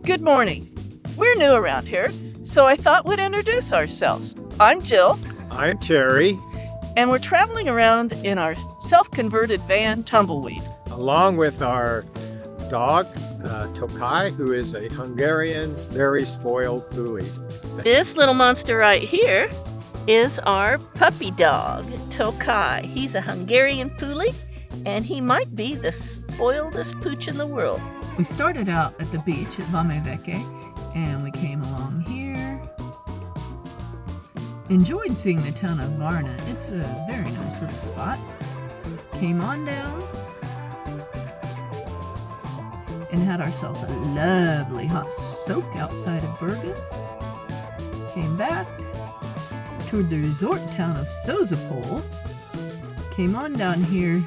Good morning. We're new around here, so I thought we'd introduce ourselves. I'm Jill, I'm Terry, and we're traveling around in our self-converted van, Tumbleweed. along with our dog, Tocai, who is a Hungarian, very spoiled bully. This little monster right here is our puppy dog, Tocai. He's a Hungarian Puli, and he might be the spoiledest pooch in the world. We started out at the beach at Vameveke, and we came along here. Enjoyed seeing the town of Varna. It's a very nice little spot. Came on down and had ourselves a lovely hot soak outside of Burgas. Came back, toured the resort town of Sozopol, came on down here,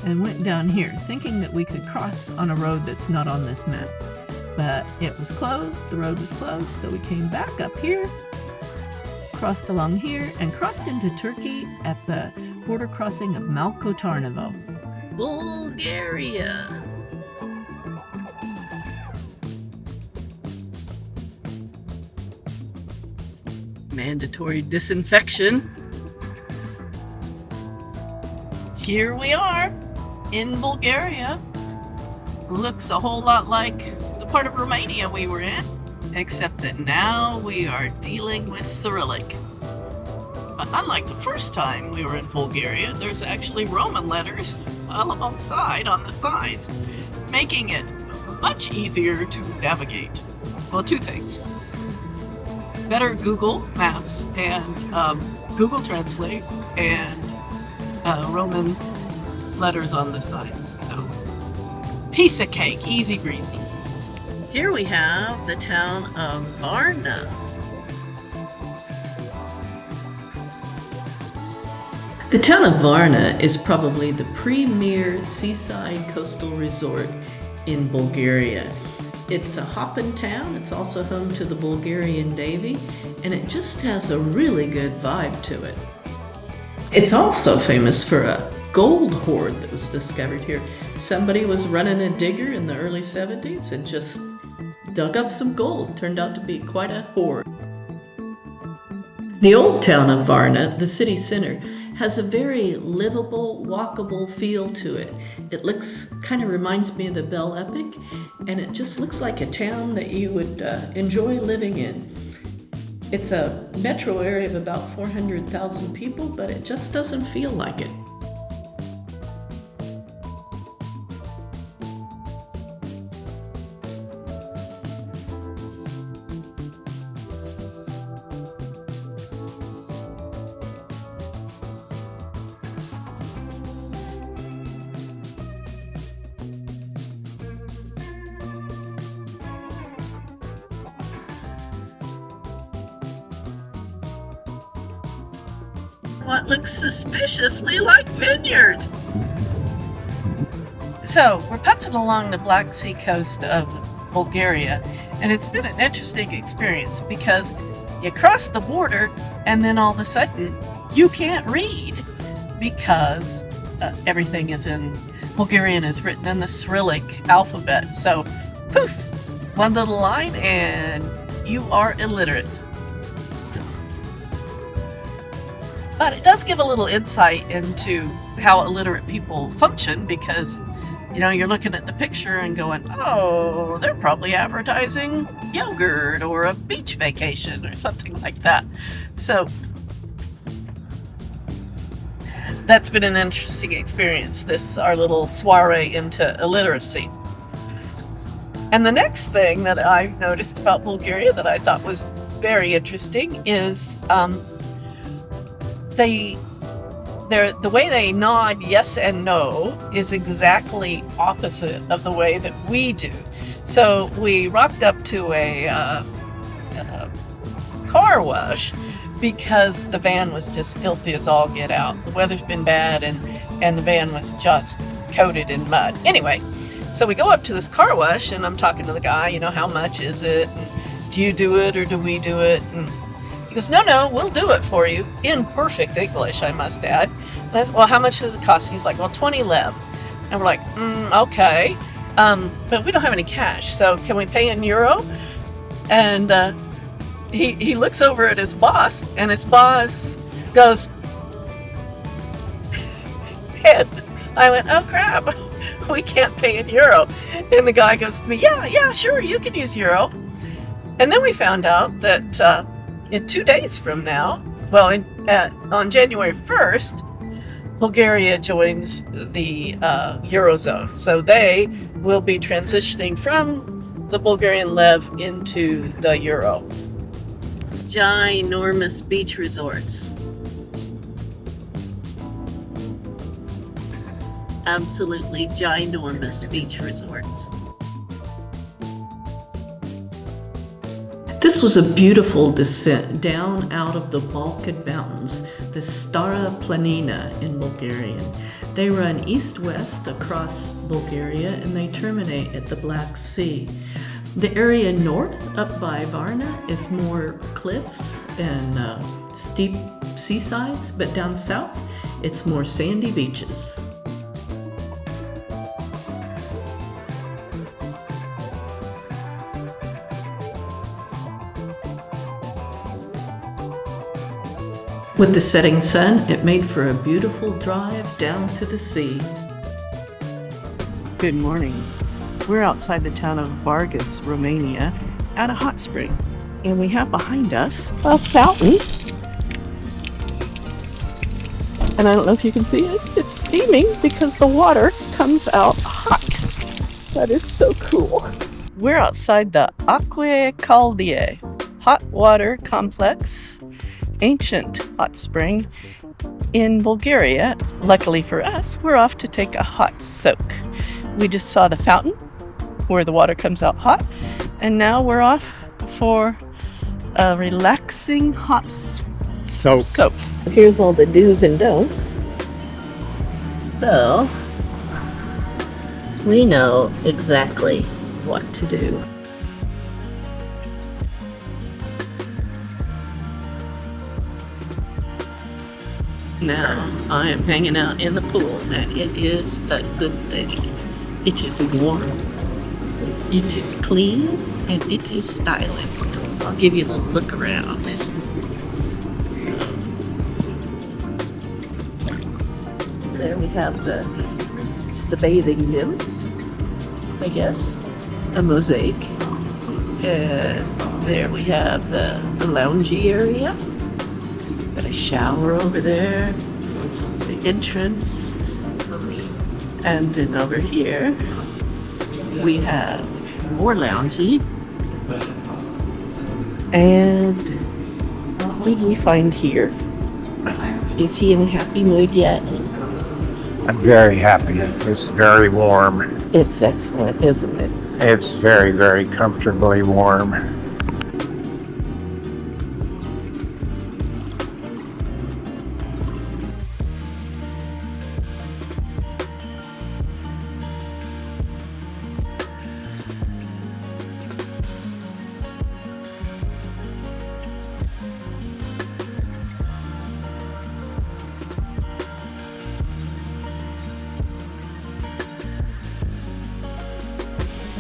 and went down here, thinking that we could cross on a road that's not on this map. But it was closed, the road was closed, so we came back up here, crossed along here, and crossed into Turkey at the border crossing of Malko Tarnovo. Bulgaria. Mandatory disinfection. Here we are in Bulgaria. Looks a whole lot like the part of Romania we were in, except that now we are dealing with Cyrillic. But unlike the first time we were in Bulgaria, there's actually Roman letters alongside on the sides, making it much easier to navigate. Well, two things. Better Google Maps and Google Translate and Roman letters on the sides. So, piece of cake, easy breezy. Here we have the town of Varna. The town of Varna is probably the premier seaside coastal resort in Bulgaria. It's a hoppin' town. It's also home to the Bulgarian Navy, and it just has a really good vibe to it. It's also famous for a gold hoard that was discovered here. Somebody was running a digger in the early 70s and just dug up some gold. Turned out to be quite a hoard. The old town of Varna, the city center, has a very livable, walkable feel to it. It kind of reminds me of the Belle Epic, and it just looks like a town that you would enjoy living in. It's a metro area of about 400,000 people, but it just doesn't feel like it. What looks suspiciously like vineyards. So, we're punching along the Black Sea coast of Bulgaria, and it's been an interesting experience because you cross the border and then all of a sudden you can't read because everything is in Bulgarian is written in the Cyrillic alphabet. So, poof, one little line and you are illiterate. But it does give a little insight into how illiterate people function because, you're looking at the picture and going, oh, they're probably advertising yogurt or a beach vacation or something like that. So that's been an interesting experience, our little soiree into illiteracy. And the next thing that I've noticed about Bulgaria that I thought was very interesting is the way they nod yes and no is exactly opposite of the way that we do. So we rocked up to a car wash because the van was just filthy as all get out. The weather's been bad and the van was just coated in mud. Anyway, so we go up to this car wash and I'm talking to the guy, how much is it? And do you do it or do we do it? And he goes, no, we'll do it for you. In perfect English, I must add. And I said, well, how much does it cost? He's like, well, 20 lev. And we're like, okay. but we don't have any cash, so can we pay in euro? And he looks over at his boss, and his boss goes, head. I went, oh crap, we can't pay in euro. And the guy goes to me, yeah, sure, you can use euro. And then we found out that in 2 days from now, well, on January 1st, Bulgaria joins the Eurozone. So they will be transitioning from the Bulgarian lev into the euro. Ginormous beach resorts. Absolutely ginormous beach resorts. This was a beautiful descent down out of the Balkan Mountains, the Stara Planina in Bulgarian. They run east-west across Bulgaria and they terminate at the Black Sea. The area north, up by Varna, is more cliffs and steep seasides, but down south, it's more sandy beaches. With the setting sun, it made for a beautiful drive down to the sea. Good morning. We're outside the town of Vargas, Romania, at a hot spring. And we have behind us a fountain. And I don't know if you can see it. It's steaming because the water comes out hot. That is so cool. We're outside the Aquae Caldie hot water complex, ancient hot spring in Bulgaria. Luckily for us, we're off to take a hot soak. We just saw the fountain where the water comes out hot, and now we're off for a relaxing hot soak. Here's all the do's and don'ts. So we know exactly what to do. Now I am hanging out in the pool, and it is a good thing. It is warm, it is clean, and it is stylish. I'll give you a little look around. There we have the bathing nymphs, I guess, a mosaic. Yes, there we have the loungy area. Got a shower over there, the entrance, and then over here we have more loungy. And what did we find here? Is he in a happy mood yet? I'm very happy. It's very warm. It's excellent, isn't it? It's very, very comfortably warm.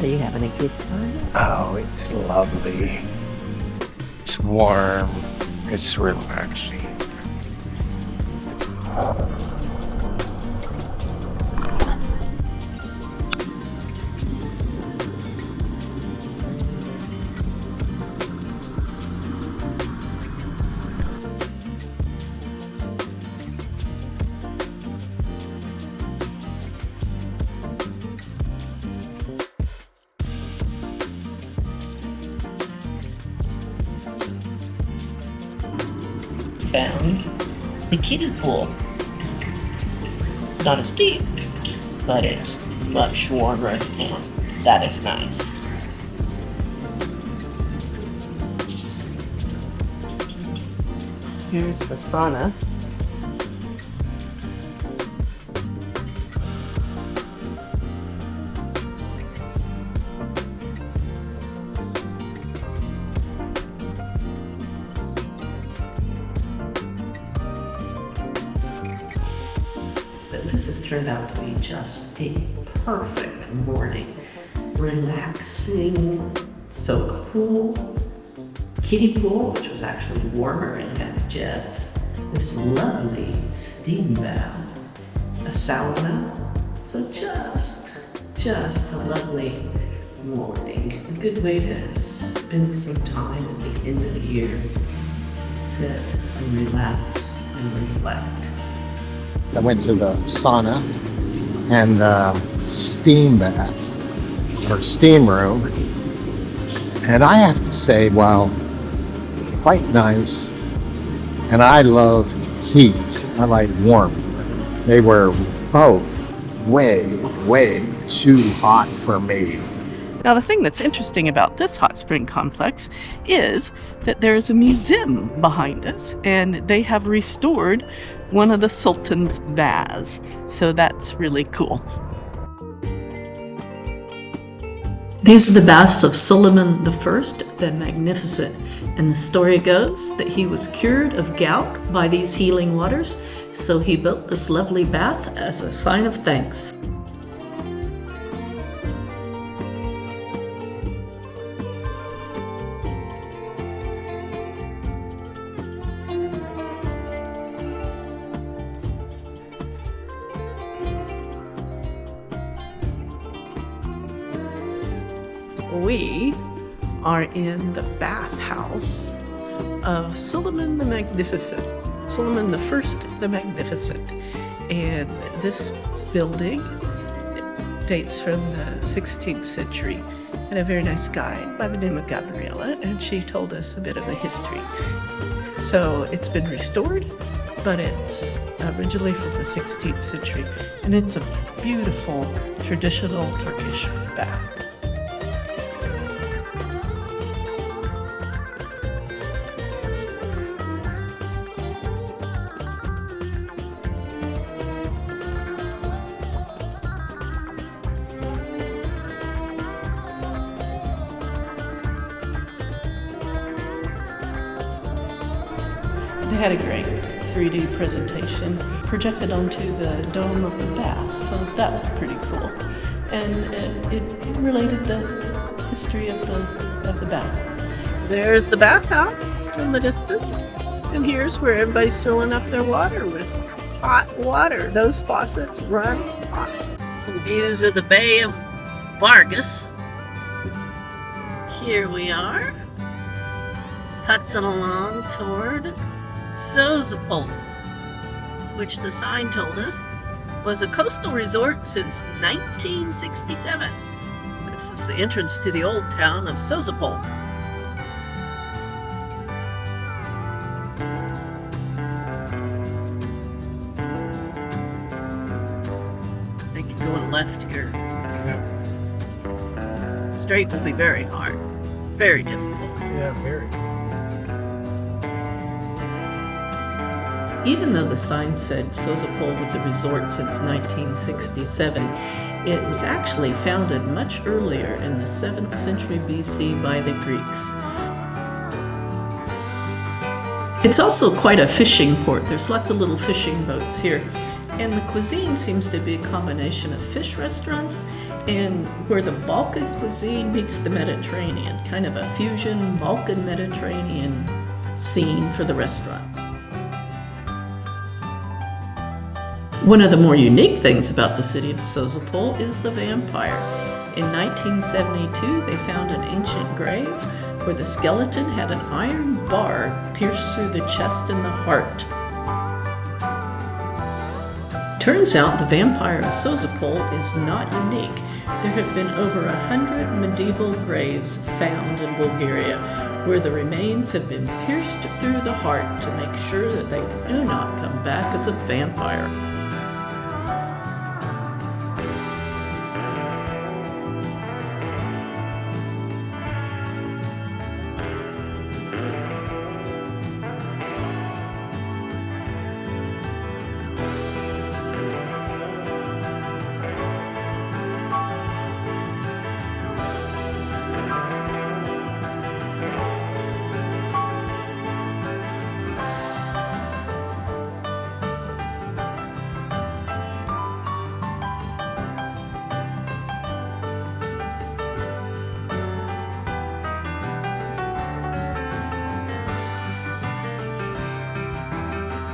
Are you having a good time? Oh, it's lovely. It's warm. It's relaxing. Found the kiddie pool. Not as deep, but it's much warmer, and that is nice. Here's the sauna. This has turned out to be just a perfect morning. relaxing soak pool, kiddie pool, which was actually warmer and had jets, this lovely steam bath, a sauna. So just a lovely morning. A good way to spend some time at the end of the year. Sit and relax and reflect. I went to the sauna and the steam bath or steam room, and I have to say, wow, quite nice. And I love heat. I like warmth. They were both way too hot for me. Now, the thing that's interesting about this hot spring complex is that there's a museum behind us, and they have restored one of the Sultan's baths. So that's really cool. These are the baths of Suleiman I the Magnificent, and the story goes that he was cured of gout by these healing waters, so he built this lovely bath as a sign of thanks. We are in the bathhouse of Suleiman the Magnificent, Suleiman I the Magnificent. And this building dates from the 16th century. And a very nice guide by the name of Gabriella, and she told us a bit of the history. So it's been restored, but it's originally from the 16th century. And it's a beautiful traditional Turkish bath. They had a great 3D presentation projected onto the dome of the bath, so that was pretty cool. And it related the history of the bath. There's the bathhouse in the distance, and here's where everybody's filling up their water with hot water. Those faucets run hot. Some views of the Bay of Vargas. Here we are, putzing along toward Sozopol, which the sign told us was a coastal resort since 1967. This is the entrance to the old town of Sozopol. I think going left here. Straight would be very hard, very difficult. Yeah, very. Even though the sign said Sozopol was a resort since 1967, it was actually founded much earlier in the 7th century BC by the Greeks. It's also quite a fishing port. There's lots of little fishing boats here. And the cuisine seems to be a combination of fish restaurants and where the Balkan cuisine meets the Mediterranean, kind of a fusion Balkan Mediterranean scene for the restaurant. One of the more unique things about the city of Sozopol is the vampire. In 1972, they found an ancient grave where the skeleton had an iron bar pierced through the chest and the heart. Turns out the vampire of Sozopol is not unique. There have been over 100 medieval graves found in Bulgaria where the remains have been pierced through the heart to make sure that they do not come back as a vampire.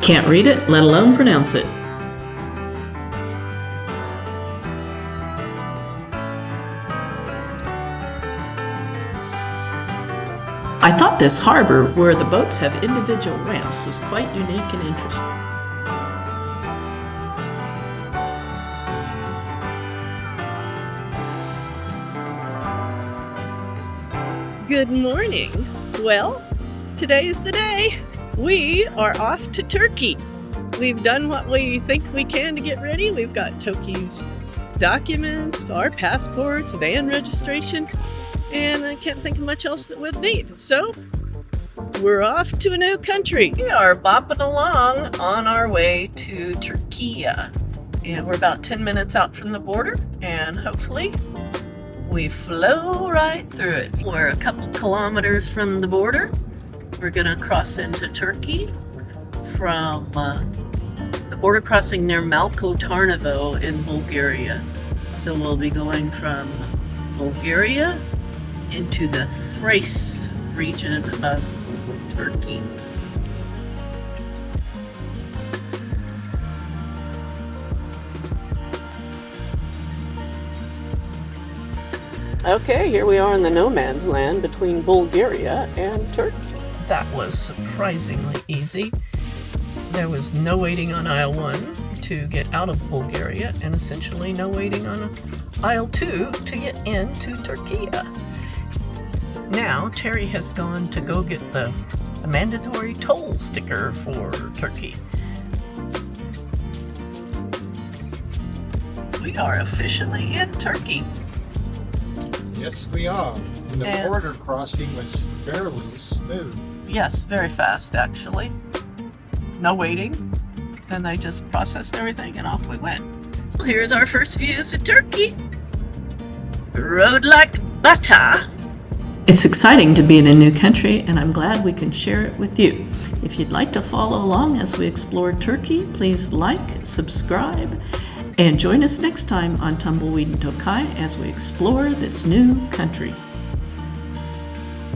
Can't read it, let alone pronounce it. I thought this harbor, where the boats have individual ramps, was quite unique and interesting. Good morning. Well, today is the day. We are off to Turkey. We've done what we think we can to get ready. We've got Tocai's documents, our passports, van registration, and I can't think of much else that we'd need. So, we're off to a new country. We are bopping along on our way to Turkiye. And we're about 10 minutes out from the border, and hopefully we flow right through it. We're a couple kilometers from the border. We're gonna cross into Turkey from the border crossing near Malko Tarnovo in Bulgaria. So we'll be going from Bulgaria into the Thrace region of Turkey. Okay, here we are in the no man's land between Bulgaria and Turkey. That was surprisingly easy. There was no waiting on aisle 1 to get out of Bulgaria, and essentially no waiting on aisle 2 to get into Turkiye. Now, Terry has gone to go get the mandatory toll sticker for Turkey. We are officially in Turkey. Yes, we are. And the border crossing was fairly smooth. Yes, very fast actually. No waiting. Then they just processed everything and off we went. Well, here's our first views of Turkey. Road like butter. It's exciting to be in a new country, and I'm glad we can share it with you. If you'd like to follow along as we explore Turkey, please like, subscribe, and join us next time on Tumbleweed and Tocai as we explore this new country.